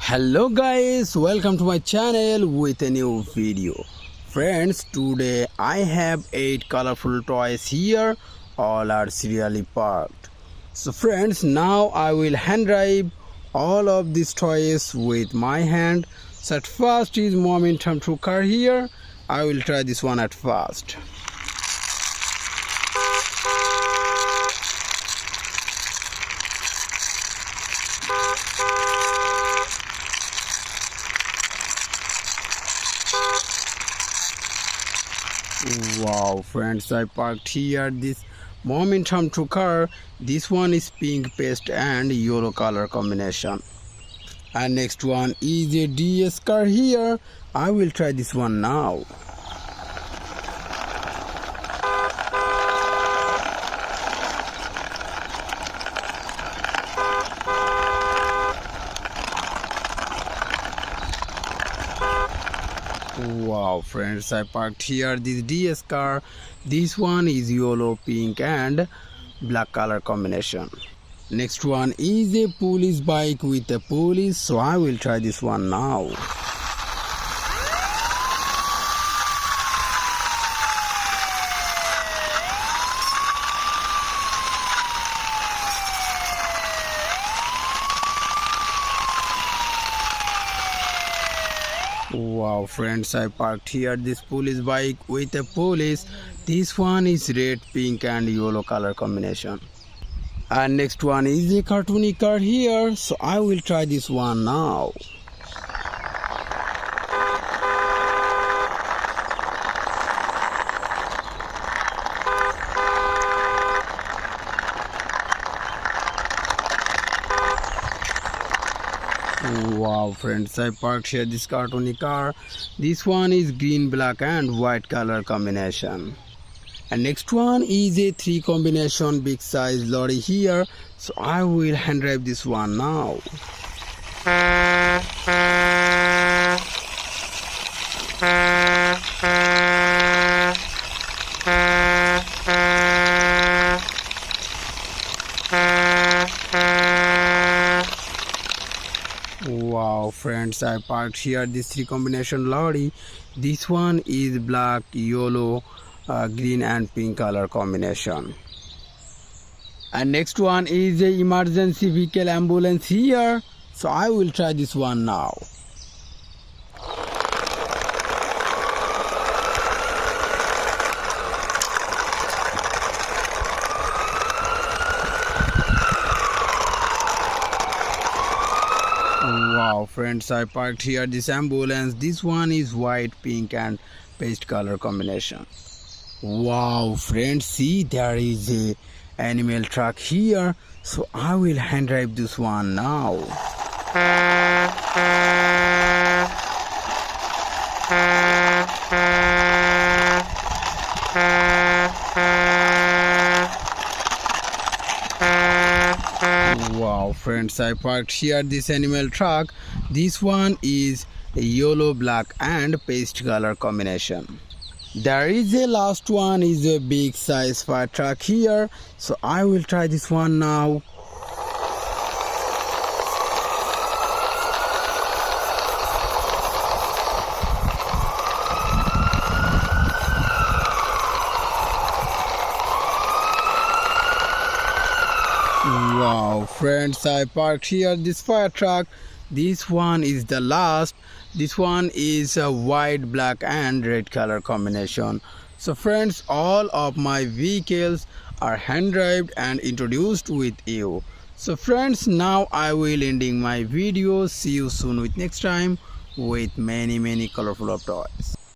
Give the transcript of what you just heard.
Hello guys, welcome to my channel with a new video. Friends, today I have 8 colorful toys here. All are serially parked. So friends, now I will hand drive all of these toys with my hand. So at first is momentum true car here. I will try this one at first. Wow friends, I parked here this momentum true car. This one is pink paste and yellow color combination. And next one is a DS car here. I will try this one now. Wow friends, I parked here this DS car. This one is yellow, pink and black color combination. Next one is a police bike with a police, so I will try this one now. Wow friends, I parked here this police bike with a police. This one is red, pink and yellow color combination. And next one is a cartoony car here, so I will try this one now. Wow friends, I parked here this cartoony car. This one is green, black and white color combination. And next one is a 3 combination big size lorry here, so I will hand drive this one now. Wow friends, I parked here this 3 combination lorry. This one is black, yellow, green and pink color combination. And next one is a emergency vehicle ambulance here, so I will try this one now. Wow friends, I parked here this ambulance. This one is white, pink and paste color combination. Wow friends, see there is a animal truck here, so I will hand drive this one now. Wow friends, I parked here this animal truck. This one is a yellow, black and paste color combination. There is a last one is a big size fire truck here, so I will try this one now. Wow friends, I parked here this fire truck. This one is the last. This one is a white, black and red color combination. So friends, all of my vehicles are hand driven and introduced with you. So friends, now I will ending my video. See you soon with next time with many colorful of toys.